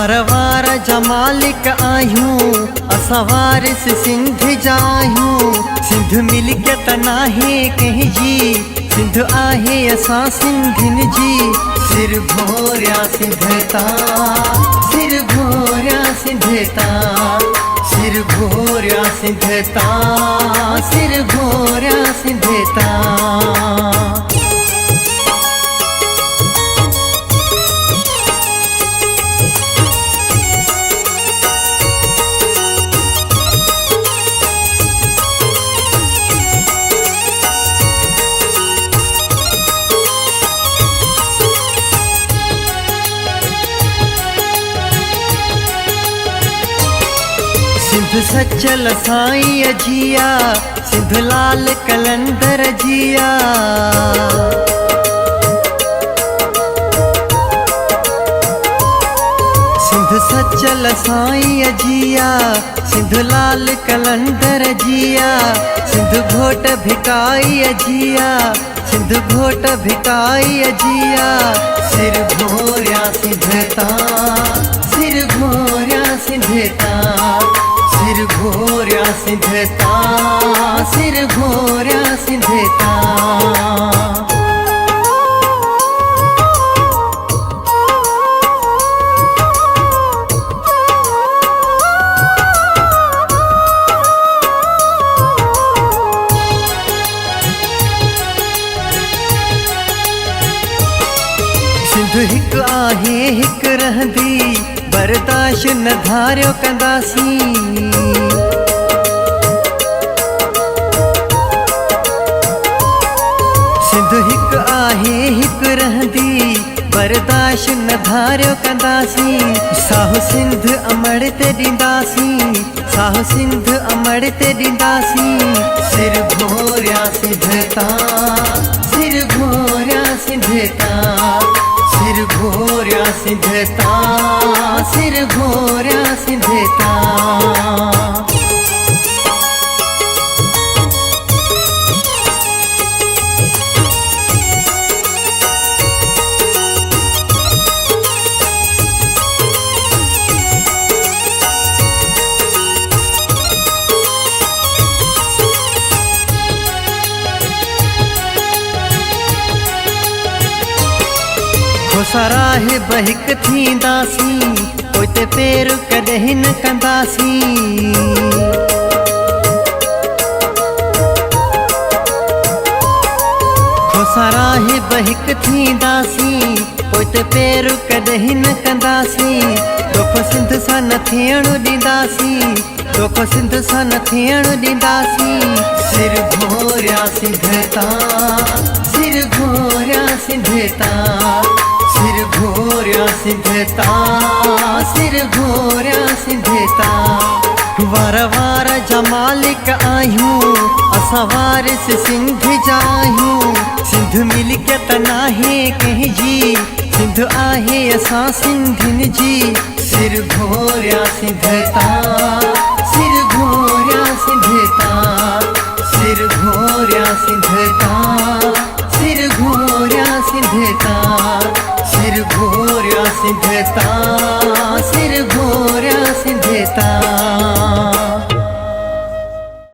वार वार जमालिक आयूं असां वारिस सिंध जा आहियूं। सिंध मिल के तनाहे कहीं जी, सिंध आहे असां सिंधिन जी। सिर भोरिया सिंधता, सिर भोरिया सिंधता, सिर भोरिया सिंधता, सिर भोरिया सिंधता। सिंध सचल साईं जिया, सिंध लाल कलंदर जिया। सिंध सचल साईं जिया, सिंध लाल कलंदर जिया। सिंध घोट भिकाई जिया, सिंध घोट भिकाई जिया। सिर भोरिया सिंधता, सिर भोरिया सिंधता, सिर भोरिया सिंधता, सिर भोरिया सिंधता। सिंध हिक आहे हिक रहंदी, बर्दाश्त न धारियो कंदासीं। सिंध हिक आहे हिक रहंदी, बर्दाश्त न धारियो कंदासीं। साहु सिंध अमड़ ते ॾींदासीं, साहु सिंध अमड़ ते ॾींदासीं। सिर भोरिया सिंधता, सिर भोरिया सिंधता, सिर भोरिया सिंधता, सिर भोरिया सिंधता। खोसराहे बहिक थींदासीं, पोइ ते पेर कॾहिं न कंदासीं। खोसराहे बहिक थींदासीं, पोइ ते पेर कॾहिं न कंदासीं। तोखे सिंध सां न थियणु ॾींदासीं, तोखे सिंध सां न थियणु ॾींदासीं। सिर भोरिया सिंधता, सिर भोरिया सिंधता, सिर भोरिया सिंधता, सिर भोरिया सिंधता। वार वार जमालिक आयूं असां वारिस सिंध जा आहियूं। सिंध मिल के तनाहे कहीं जी, सिंध आहे असां सिंधिन जी। सिर भोरिया सिंधता, सिर भोरिया सिंधता, सिर भोरिया सिंधता, सिर भोरिया सिंधता, सिर भोरिया सिंधता, सिर भोरिया सिंधता।